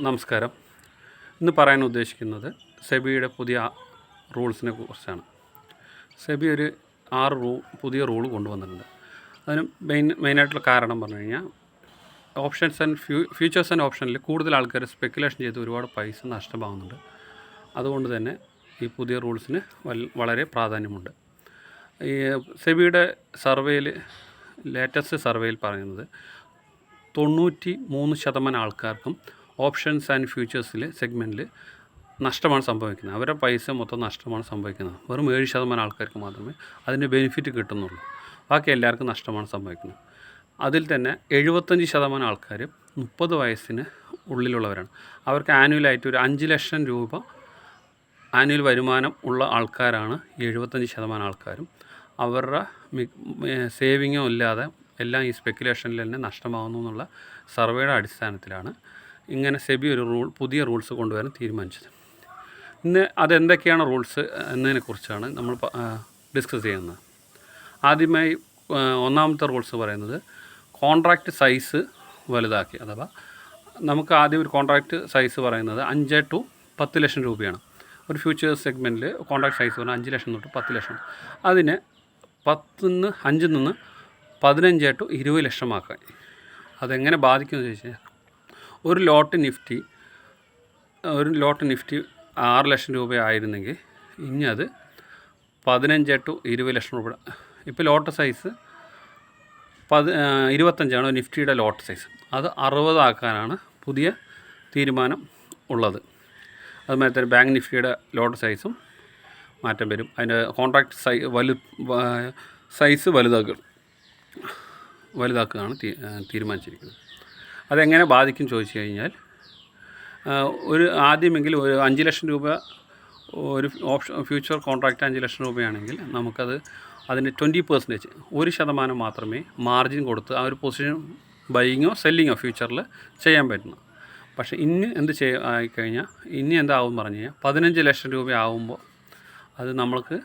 നമസ്കാരം. ഇന്ന് പറയാൻ ഉദ്ദേശിക്കുന്നത് സെബിയുടെ പുതിയ റൂൾസിനെ കുറിച്ചാണ്. സെബി ഒരു 6 പുതിയ റൂൾ കൊണ്ടുവന്നിട്ടുണ്ട്. അതിന് മെയിനായിട്ടുള്ള കാരണം പറഞ്ഞു കഴിഞ്ഞാൽ ഓപ്ഷൻസ് ആൻഡ് ഫ്യൂച്ചേഴ്സ് ആൻഡ് ഓപ്ഷനിൽ കൂടുതൽ ആൾക്കാർ സ്പെക്കുലേഷൻ ചെയ്ത് ഒരുപാട് പൈസ നഷ്ടമാകുന്നുണ്ട്. അതുകൊണ്ട് തന്നെ ഈ പുതിയ റൂൾസിന് വളരെ പ്രാധാന്യമുണ്ട്. ഈ സെബിയുടെ സർവേയിൽ ലേറ്റസ്റ്റ് സർവേയിൽ പറയുന്നത് 93% ആൾക്കാർക്കും ഓപ്ഷൻസ് ആൻഡ് ഫ്യൂച്ചേഴ്സിൽ സെഗ്മെൻറ്റിൽ നഷ്ടമാണ് സംഭവിക്കുന്നത്. അവരുടെ പൈസ മൊത്തം നഷ്ടമാണ് സംഭവിക്കുന്നത്. വെറും 7% ആൾക്കാർക്ക് മാത്രമേ അതിൻ്റെ ബെനിഫിറ്റ് കിട്ടുന്നുള്ളൂ. ബാക്കി എല്ലാവർക്കും നഷ്ടമാണ് സംഭവിക്കുന്നത്. അതിൽ തന്നെ 75% ആൾക്കാർ 30 വയസ്സിന് ഉള്ളിലുള്ളവരാണ്. അവർക്ക് ആനുവലായിട്ട് ഒരു 5 ലക്ഷം രൂപ ആനുവൽ വരുമാനം ഉള്ള ആൾക്കാരാണ് 75% ആൾക്കാരും. അവരുടെ സേവിങ്ങോ ഇല്ലാതെ എല്ലാം ഈ സ്പെക്കുലേഷനിൽ തന്നെ നഷ്ടമാകുന്നു എന്നുള്ള സർവേയുടെ അടിസ്ഥാനത്തിലാണ് ഇങ്ങനെ സെബി ഒരു പുതിയ റൂൾസ് കൊണ്ടുവരാൻ തീരുമാനിച്ചത്. ഇന്ന് അതെന്തൊക്കെയാണ് റൂൾസ് എന്നതിനെക്കുറിച്ചാണ് നമ്മൾ ഡിസ്കസ് ചെയ്യുന്നത്. ആദ്യമായി ഒന്നാമത്തെ റൂൾസ് പറയുന്നത് കോൺട്രാക്റ്റ് സൈസ് വലുതാക്കി. അഥവാ നമുക്ക് ആദ്യം ഒരു കോൺട്രാക്റ്റ് സൈസ് പറയുന്നത് 5 to 10 ലക്ഷം രൂപയാണ്. ഒരു ഫ്യൂച്ചർ സെഗ്മെൻറ്റിൽ കോൺട്രാക്ട് സൈസ് പറഞ്ഞാൽ 5 ലക്ഷം തൊട്ട് 10 ലക്ഷം. അതിനെ 5 നിന്ന് 15 to 20 ലക്ഷമാക്കാൻ. അതെങ്ങനെ ബാധിക്കുമെന്ന് ചോദിച്ചാൽ ഒരു ലോട്ട് നിഫ്റ്റി 6 ലക്ഷം രൂപയായിരുന്നെങ്കിൽ ഇനി അത് 15 to 20 ലക്ഷം രൂപ. ഇപ്പോൾ ലോട്ട് സൈസ് 25 നിഫ്റ്റിയുടെ ലോട്ട് സൈസ്. അത് 60 ആക്കാനാണ് പുതിയ തീരുമാനം ഉള്ളത്. അതുമാതിരി തന്നെ ബാങ്ക് നിഫ്റ്റിയുടെ ലോട്ട് സൈസും മാറ്റം വരും. അതിൻ്റെ കോൺട്രാക്ട് സൈസ് വലുതാക്കുകയാണ് തീരുമാനിച്ചിരിക്കുന്നത്. അതെങ്ങനെ ബാധിക്കും ചോദിച്ചു കഴിഞ്ഞാൽ ആദ്യമെങ്കിൽ ഒരു 5 ലക്ഷം രൂപ ഒരു ഫ്യൂച്ചർ കോൺട്രാക്റ്റ് 5 ലക്ഷം രൂപയാണെങ്കിൽ നമുക്കത് അതിന് 20% 1% മാത്രമേ മാർജിൻ കൊടുത്ത് ആ ഒരു പൊസിഷൻ ബൈയിങ്ങോ സെല്ലിങ്ങോ ഫ്യൂച്ചറിൽ ചെയ്യാൻ പറ്റുന്നു. പക്ഷേ ഇനി ആയിക്കഴിഞ്ഞാൽ എന്താവും പറഞ്ഞു കഴിഞ്ഞാൽ 15 ലക്ഷം രൂപ ആകുമ്പോൾ അത് നമ്മൾക്ക്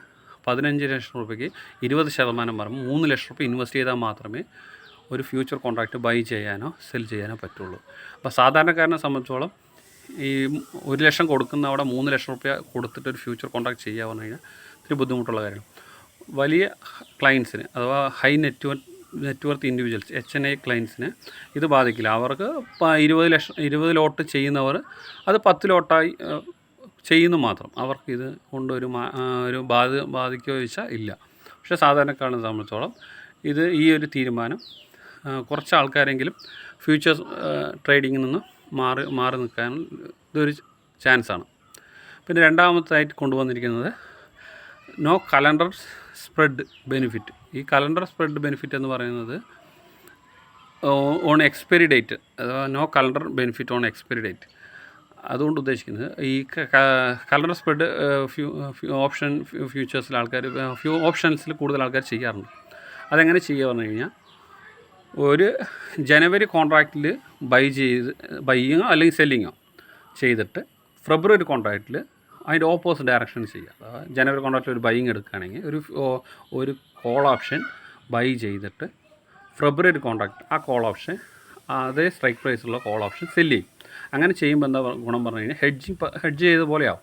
15 ലക്ഷം രൂപയ്ക്ക് 20% പറഞ്ഞ് 3 ലക്ഷം രൂപ ഇൻവെസ്റ്റ് ചെയ്താൽ മാത്രമേ ഒരു ഫ്യൂച്ചർ കോൺട്രാക്റ്റ് ബൈ ചെയ്യാനോ സെൽ ചെയ്യാനോ പറ്റുള്ളൂ. അപ്പോൾ സാധാരണക്കാരനെ സംബന്ധിച്ചോളം ഈ 1 ലക്ഷം കൊടുക്കുന്ന അവിടെ 3 ലക്ഷം രൂപ കൊടുത്തിട്ട് ഒരു ഫ്യൂച്ചർ കോൺട്രാക്റ്റ് ചെയ്യുക പറഞ്ഞു കഴിഞ്ഞാൽ ഇത്തിരി ബുദ്ധിമുട്ടുള്ള കാര്യമാണ്. വലിയ ക്ലയൻസിന് അഥവാ ഹൈ നെറ്റ്വർത്ത് ഇൻഡിവിജ്വൽസ് HNI ക്ലയൻസിന് ഇത് ബാധിക്കില്ല. അവർക്ക് 20 ലോട്ട് ചെയ്യുന്നവർ അത് 10 ലോട്ടായി ചെയ്യുന്നു മാത്രം. അവർക്ക് ഇത് കൊണ്ട് ഒരു ബാധിക്കുകയോ ചോദിച്ചാൽ ഇല്ല. പക്ഷേ സാധാരണക്കാരനെ സംബന്ധിച്ചോളം ഈ ഒരു തീരുമാനം കുറച്ച് ആൾക്കാരെങ്കിലും ഫ്യൂച്ചർ ട്രേഡിങ്ങിൽ നിന്ന് മാറി നിൽക്കാൻ ഇതൊരു ചാൻസാണ്. പിന്നെ രണ്ടാമതായിട്ട് കൊണ്ടുവന്നിരിക്കുന്നത് നോ കലണ്ടർ സ്പ്രെഡ് ബെനിഫിറ്റ്. ഈ കലണ്ടർ സ്പ്രെഡ് ബെനിഫിറ്റ് എന്ന് പറയുന്നത് ഓൺ എക്സ്പയറി ഡേറ്റ്, അഥവാ no calendar benefit on expiry date. അതുകൊണ്ട് ഉദ്ദേശിക്കുന്നത് ഈ കലണ്ടർ സ്പ്രെഡ് ഫ്യൂച്ചേഴ്സിൽ ആൾക്കാർ ഓപ്ഷൻസിൽ കൂടുതൽ ആൾക്കാർ ചെയ്യാറുണ്ട്. അതെങ്ങനെ ചെയ്യുക പറഞ്ഞു കഴിഞ്ഞാൽ ഒരു ജനുവരി കോൺട്രാക്റ്റിൽ ബൈയിങ്ങോ അല്ലെങ്കിൽ സെല്ലിങ്ങോ ചെയ്തിട്ട് ഫെബ്രുവരി കോൺട്രാക്റ്റിൽ അതിൻ്റെ ഓപ്പോസിറ്റ് ഡയറക്ഷൻ ചെയ്യുക. അതായത് ജനുവരി കോൺട്രാക്റ്റിൽ ഒരു ബൈയിങ് എടുക്കുകയാണെങ്കിൽ ഒരു കോൾ ഓപ്ഷൻ ബൈ ചെയ്തിട്ട് ഫെബ്രുവരി കോൺട്രാക്റ്റ് ആ കോൾ ഓപ്ഷൻ അതേ സ്ട്രൈക്ക് പ്രൈസുള്ള കോൾ ഓപ്ഷൻ സെല്ല് ചെയ്യും. അങ്ങനെ ചെയ്യുമ്പോൾ എന്താ ഗുണം പറഞ്ഞു കഴിഞ്ഞാൽ ഹെഡ്ജ് ചെയ്ത പോലെയാവും.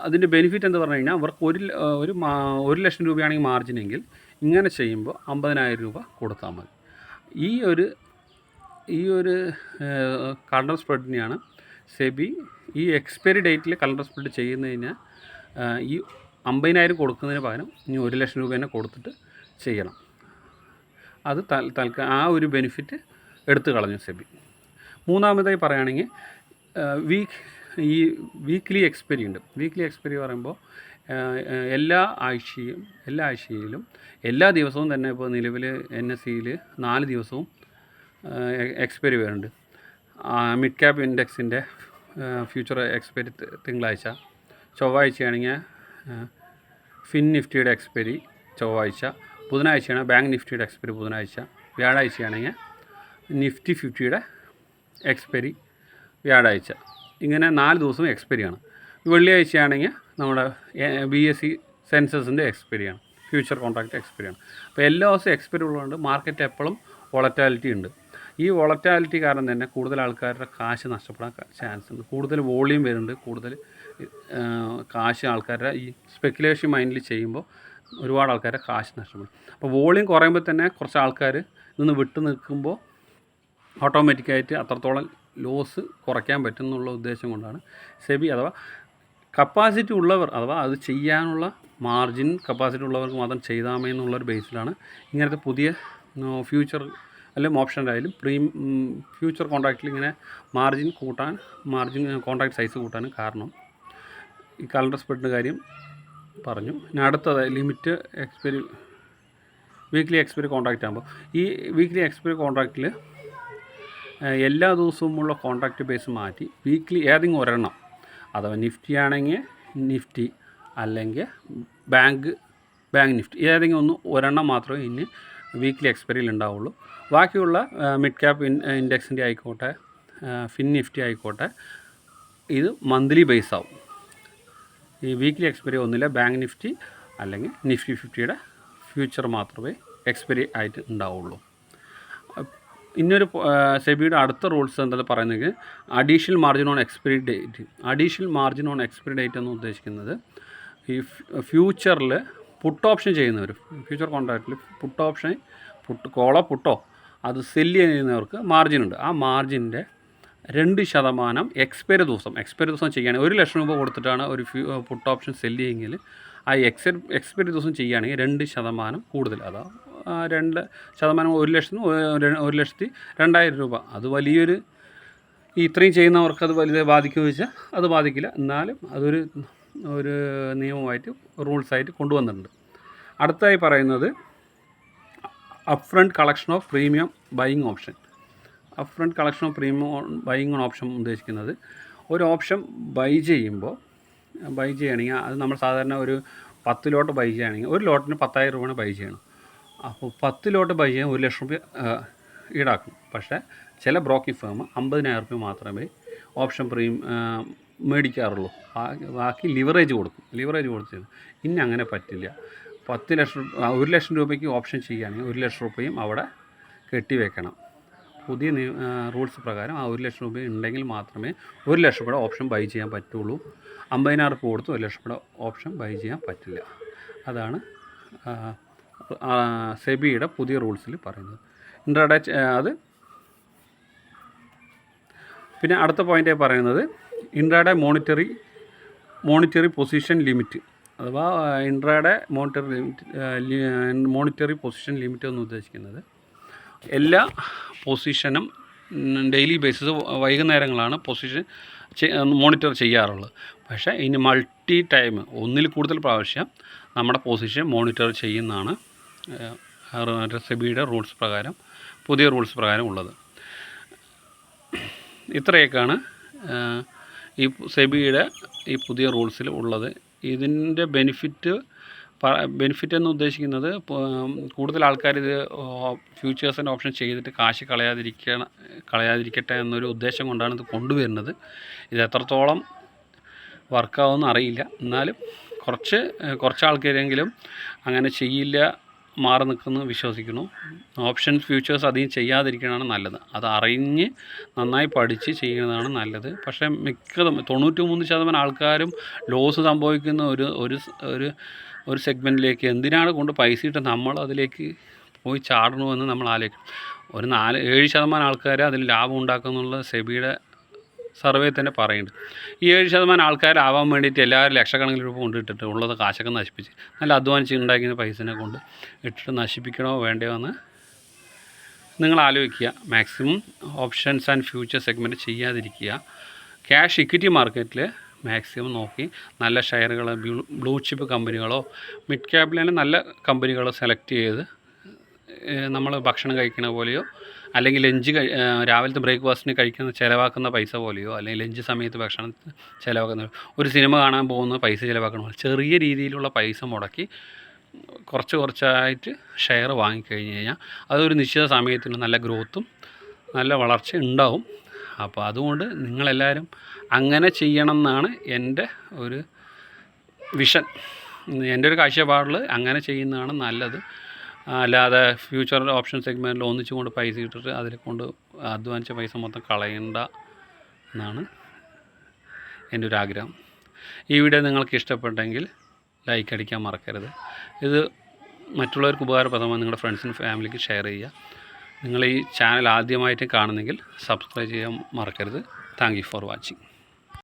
അതിൻ്റെ ബെനിഫിറ്റ് എന്ന് പറഞ്ഞു കഴിഞ്ഞാൽ അവർക്ക് 1 ലക്ഷം രൂപയാണെങ്കിൽ മാർജിനെങ്കിൽ ഇങ്ങനെ ചെയ്യുമ്പോൾ 50,000 രൂപ കൊടുത്താൽ മതി. ഈ ഒരു കലണ്ടർ സ്പ്രെഡിനെയാണ് സെബി ഈ എക്സ്പയറി ഡേറ്റിൽ കലണ്ടർ സ്പ്രെഡ് ചെയ്യുന്നതിന് ഈ 50,000 കൊടുക്കുന്നതിന് പകരം ഇനി 1 ലക്ഷം രൂപ തന്നെ കൊടുത്തിട്ട് ചെയ്യണം. അത് ആ ഒരു ബെനിഫിറ്റ് എടുത്തു കളഞ്ഞു സെബി. മൂന്നാമതായി പറയുകയാണെങ്കിൽ വീക്ക്ലി എക്സ്പയറി ഉണ്ട്. വീക്ക്ലി എക്സ്പയറി പറയുമ്പോൾ എല്ലാ ആഴ്ചയിലും എല്ലാ ദിവസവും തന്നെ ഇപ്പോൾ നിലവിൽ NSEയിൽ 4 ദിവസവും എക്സ്പയറി വരുന്നുണ്ട്. മിഡ് ക്യാപ് ഇൻഡെക്സിൻ്റെ ഫ്യൂച്ചർ എക്സ്പയറി തിങ്കളാഴ്ച, ചൊവ്വാഴ്ചയാണെങ്കിൽ ഫിൻ നിഫ്റ്റിയുടെ എക്സ്പയറി ചൊവ്വാഴ്ച, ബുധനാഴ്ചയാണ് ബാങ്ക് നിഫ്റ്റിയുടെ എക്സ്പയറി ബുധനാഴ്ച, വ്യാഴാഴ്ചയാണെങ്കിൽ നിഫ്റ്റി 50യുടെ എക്സ്പയറി വ്യാഴാഴ്ച. ഇങ്ങനെ 4 ദിവസവും എക്സ്പയറിയാണ്. വെള്ളിയാഴ്ചയാണെങ്കിൽ നമ്മുടെ BSE സെൻസസിൻ്റെ എക്സ്പയറിയാണ്, ഫ്യൂച്ചർ കോൺട്രാക്റ്റ് എക്സ്പയറിയാണ്. അപ്പോൾ എല്ലാ ദിവസവും എക്സ്പയറി ഉള്ളതുകൊണ്ട് മാർക്കറ്റ് എപ്പോഴും വോളറ്റാലിറ്റി ഉണ്ട്. ഈ വോളറ്റാലിറ്റി കാരണം തന്നെ കൂടുതൽ ആൾക്കാരുടെ കാശ് നഷ്ടപ്പെടാൻ ചാൻസ് ഉണ്ട്. കൂടുതൽ വോളിയം വരുന്നുണ്ട്, കൂടുതൽ കാശ് ആൾക്കാരുടെ ഈ സ്പെക്കുലേഷൻ മൈൻഡിൽ ചെയ്യുമ്പോൾ ഒരുപാട് ആൾക്കാരുടെ കാശ് നഷ്ടപ്പെടും. അപ്പോൾ വോളിയം കുറയുമ്പോൾ തന്നെ കുറച്ച് ആൾക്കാർ നിന്ന് വിട്ട് നിൽക്കുമ്പോൾ ഓട്ടോമാറ്റിക്കായിട്ട് അത്രത്തോളം ലോസ് കുറയ്ക്കാൻ പറ്റും എന്നുള്ള ഉദ്ദേശം കൊണ്ടാണ് സെബി അഥവാ കപ്പാസിറ്റി ഉള്ളവർ അഥവാ അത് ചെയ്യാനുള്ള മാർജിൻ കപ്പാസിറ്റി ഉള്ളവർക്ക് മാത്രം ചെയ്താൽ മതി എന്നുള്ളൊരു ബേസിലാണ് ഇങ്ങനത്തെ പുതിയ ഫ്യൂച്ചർ അല്ലെങ്കിൽ ഓപ്ഷനിലായാലും ഫ്യൂച്ചർ കോൺട്രാക്റ്റിൽ ഇങ്ങനെ മാർജിൻ കോൺട്രാക്റ്റ് സൈസ് കൂട്ടാനും കാരണം ഈ കലണ്ടർ സ്പ്രെഡിൻ്റെ കാര്യം പറഞ്ഞു. ഇനി അടുത്തത് limit expiry weekly expiry contract ആകുമ്പോൾ ഈ വീക്ക്ലി എക്സ്പയറി കോൺട്രാക്റ്റിൽ എല്ലാ ദിവസവുമുള്ള കോൺട്രാക്റ്റ് ബേസ് മാറ്റി വീക്ക്ലി ഏതെങ്കിലും ഒരെണ്ണം അഥവാ നിഫ്റ്റി ആണെങ്കിൽ നിഫ്റ്റി അല്ലെങ്കിൽ ബാങ്ക് നിഫ്റ്റി ഏതെങ്കിലും ഒരെണ്ണം മാത്രമേ ഇനി വീക്ക്ലി എക്സ്പയറിയിൽ ഉണ്ടാവുള്ളൂ. ബാക്കിയുള്ള മിഡ് ക്യാപ്പ് ഇൻഡെക്സിൻ്റെ ആയിക്കോട്ടെ ഫിൻ നിഫ്റ്റി ആയിക്കോട്ടെ ഇത് മന്ത്ലി ബേസ് ആവും. ഈ വീക്ക്ലി എക്സ്പയറി ഒന്നില്ല ബാങ്ക് നിഫ്റ്റി അല്ലെങ്കിൽ നിഫ്റ്റി 50യുടെ ഫ്യൂച്ചർ മാത്രമേ എക്സ്പയറി ആയിട്ട് ഉണ്ടാവുള്ളൂ. ഇന്നൊരു സെബിയുടെ അടുത്ത റൂൾസ് എന്താ പറയുന്നത് additional margin on expiry date. Additional margin on expiry date എന്ന് ഉദ്ദേശിക്കുന്നത് ഈ ഫ്യൂച്ചറിൽ പുട്ട് ഓപ്ഷൻ ചെയ്യുന്നവർ ഫ്യൂച്ചർ കോൺട്രാക്റ്റിൽ പുട്ടോ അത് സെല്ല് ചെയ്യുന്നവർക്ക് മാർജിൻ ഉണ്ട്. ആ മാർജിൻ്റെ 2% എക്സ്പയറി ദിവസം ചെയ്യുകയാണെങ്കിൽ 1 ലക്ഷം രൂപ കൊടുത്തിട്ടാണ് ഒരു പുട്ട് ഓപ്ഷൻ സെല്ല് ചെയ്യുമെങ്കിൽ ആ എക്സ്പയറി ദിവസം ചെയ്യുകയാണെങ്കിൽ 2% കൂടുതൽ അതാ 2% 1,02,000 രൂപ. അത് വലിയൊരു ഇത്രയും ചെയ്യുന്നവർക്ക് അത് വലിയ ബാധിക്കുമെന്ന് വെച്ചാൽ അത് ബാധിക്കില്ല. എന്നാലും അതൊരു നിയമമായിട്ട് റൂൾസായിട്ട് കൊണ്ടുവന്നിട്ടുണ്ട്. അടുത്തായി പറയുന്നത് upfront collection of premium buying option. Upfront collection of premium buying option ഉദ്ദേശിക്കുന്നത് ഒരു ഓപ്ഷൻ ബൈ ചെയ്യുകയാണെങ്കിൽ അത് നമ്മൾ സാധാരണ ഒരു 10 ലോട്ട് ബൈ ചെയ്യുകയാണെങ്കിൽ ഒരു ലോട്ടിന് 10,000 രൂപയാണ് ബൈ ചെയ്യണം. അപ്പോൾ 10 ലോട്ട് ബൈ ചെയ്യാൻ 1 ലക്ഷം രൂപ ഈടാക്കും. പക്ഷേ ചില ബ്രോക്കിംഗ് ഫേം 50,000 രൂപ മാത്രമേ ഓപ്ഷൻ മേടിക്കാറുള്ളൂ. ബാക്കി ലിവറേജ് കൊടുക്കും. ഇനി അങ്ങനെ പറ്റില്ല. 1 ലക്ഷം രൂപയ്ക്ക് ഓപ്ഷൻ ചെയ്യുകയാണെങ്കിൽ 1 ലക്ഷം രൂപയും അവിടെ കെട്ടിവെക്കണം. പുതിയ റൂൾസ് പ്രകാരം ആ 1 ലക്ഷം രൂപ ഉണ്ടെങ്കിൽ മാത്രമേ 1 ലക്ഷം രൂപയുടെ ഓപ്ഷൻ ബൈ ചെയ്യാൻ പറ്റുള്ളൂ. 50,000 രൂപ കൊടുത്ത് 1 ലക്ഷം രൂപയുടെ ഓപ്ഷൻ ബൈ ചെയ്യാൻ പറ്റില്ല. അതാണ് സെബിയുടെ പുതിയ റൂൾസിൽ പറയുന്നത്. ഇൻട്രാഡേ അത് പിന്നെ അടുത്ത പോയിൻ്റായി പറയുന്നത് ഇൻട്രാഡേ മോണിറ്ററി പൊസിഷൻ ലിമിറ്റ് അഥവാ ഇൻട്രാഡേ മോണിറ്ററി പൊസിഷൻ ലിമിറ്റ് എന്ന് ഉദ്ദേശിക്കുന്നത് എല്ലാ പൊസിഷനും ഡെയിലി ബേസിസ് വൈകുന്നേരങ്ങളാണ് പൊസിഷൻ മോണിറ്റർ ചെയ്യാറുള്ളത്. പക്ഷേ ഇനി മൾട്ടി ടൈം ഒന്നിൽ കൂടുതൽ പ്രാവശ്യം നമ്മുടെ പൊസിഷൻ മോണിറ്റർ ചെയ്യുന്നതാണ് സെബിയുടെ പുതിയ റൂൾസ് പ്രകാരം ഉള്ളത്. ഇത്രയൊക്കെയാണ് ഈ സെബിയുടെ ഈ പുതിയ റൂൾസിൽ ഉള്ളത്. ഇതിൻ്റെ ബെനിഫിറ്റ് എന്ന് ഉദ്ദേശിക്കുന്നത് കൂടുതൽ ആൾക്കാർ ഇത് ഫ്യൂച്ചേഴ്സിൻ്റെ ഓപ്ഷൻ ചെയ്തിട്ട് കാശ് കളയാതിരിക്കട്ടെ എന്നൊരു ഉദ്ദേശം കൊണ്ടാണ് ഇത് കൊണ്ടുവരുന്നത്. ഇത് എത്രത്തോളം വർക്കാവുമെന്ന് അറിയില്ല. എന്നാലും കുറച്ച് ആൾക്കാരെങ്കിലും അങ്ങനെ ചെയ്യില്ല, മാറി നിൽക്കുന്നു വിശ്വസിക്കുന്നു. ഓപ്ഷൻ ഫ്യൂച്ചേഴ്സ് അധികം ചെയ്യാതിരിക്കണതാണ് നല്ലത്. അത് അറിഞ്ഞ് നന്നായി പഠിച്ച് ചെയ്യുന്നതാണ് നല്ലത്. പക്ഷേ 93% ആൾക്കാരും ലോസ് സംഭവിക്കുന്ന ഒരു സെഗ്മെൻറ്റിലേക്ക് എന്തിനാണ് കൊണ്ട് പൈസ ഇട്ട് നമ്മൾ അതിലേക്ക് പോയി ചാടണമെന്ന് നമ്മൾ ആലോചിക്കും. ഒരു 7% ആൾക്കാർ അതിൽ ലാഭം ഉണ്ടാക്കുന്നുള്ള സെബിയുടെ സർവേ തന്നെ പറയുന്നുണ്ട്. ഈ 7% ആൾക്കാരാവാൻ വേണ്ടിയിട്ട് എല്ലാവരും ലക്ഷക്കണക്കിന് രൂപ കൊണ്ടിട്ടിട്ട് ഉള്ളത് കാശൊക്കെ നശിപ്പിച്ച് നല്ല അധ്വാനിച്ച് ഉണ്ടാക്കിയ പൈസനെ കൊണ്ട് ഇട്ടിട്ട് നശിപ്പിക്കണോ വേണ്ടയോ എന്ന് നിങ്ങൾ ആലോചിക്കുക. Maximum options and future segment ചെയ്യാതിരിക്കുക. ക്യാഷ് ഇക്വിറ്റി മാർക്കറ്റിൽ മാക്സിമം നോക്കി നല്ല ഷെയറുകൾ ബ്ലൂ ചിപ്പ് കമ്പനികളോ മിഡ് ക്യാപ്പിൽ തന്നെ നല്ല കമ്പനികളോ സെലക്ട് ചെയ്ത് നമ്മൾ ഭക്ഷണം കഴിക്കണ പോലെയോ അല്ലെങ്കിൽ രാവിലത്തെ ബ്രേക്ക്ഫാസ്റ്റിന് ചിലവാക്കുന്ന പൈസ പോലെയോ അല്ലെങ്കിൽ ലഞ്ച് സമയത്ത് ഭക്ഷണം ചിലവാക്കുന്ന ഒരു സിനിമ കാണാൻ പോകുന്ന പൈസ ചിലവാക്കണ പോലെ ചെറിയ രീതിയിലുള്ള പൈസ മുടക്കി കുറച്ചായിട്ട് ഷെയർ വാങ്ങിക്കഴിഞ്ഞ് കഴിഞ്ഞാൽ അതൊരു നിശ്ചിത സമയത്തിന് നല്ല ഗ്രോത്തും നല്ല വളർച്ച ഉണ്ടാവും. അപ്പോൾ അതുകൊണ്ട് നിങ്ങളെല്ലാവരും അങ്ങനെ ചെയ്യണം എന്നാണ് എൻ്റെ ഒരു വിഷൻ, എൻ്റെ ഒരു കാഴ്ചപ്പാടിൽ അങ്ങനെ ചെയ്യുന്നതാണ് നല്ലത്. അല്ലാതെ ഫ്യൂച്ചർ ഓപ്ഷൻ സെഗ്മെൻറ്റിൽ ഒന്നിച്ചും കൊണ്ട് പൈസ ഇട്ടിട്ട് അതിൽ കൊണ്ട് അധ്വാനിച്ച പൈസ മൊത്തം കളയണ്ട എന്നാണ് എൻ്റെ ഒരു ആഗ്രഹം. ഈ വീഡിയോ നിങ്ങൾക്ക് ഇഷ്ടപ്പെട്ടെങ്കിൽ ലൈക്ക് അടിക്കാൻ മറക്കരുത്. ഇത് മറ്റുള്ളവർക്ക് ഉപകാരപ്രദമായി നിങ്ങളുടെ ഫ്രണ്ട്സിനും ഫാമിലിക്ക് ഷെയർ ചെയ്യുക. നിങ്ങൾ ഈ ചാനൽ ആദ്യമായിട്ട് കാണുന്നെങ്കിൽ സബ്സ്ക്രൈബ് ചെയ്യാൻ മറക്കരുത്. Thank you for watching.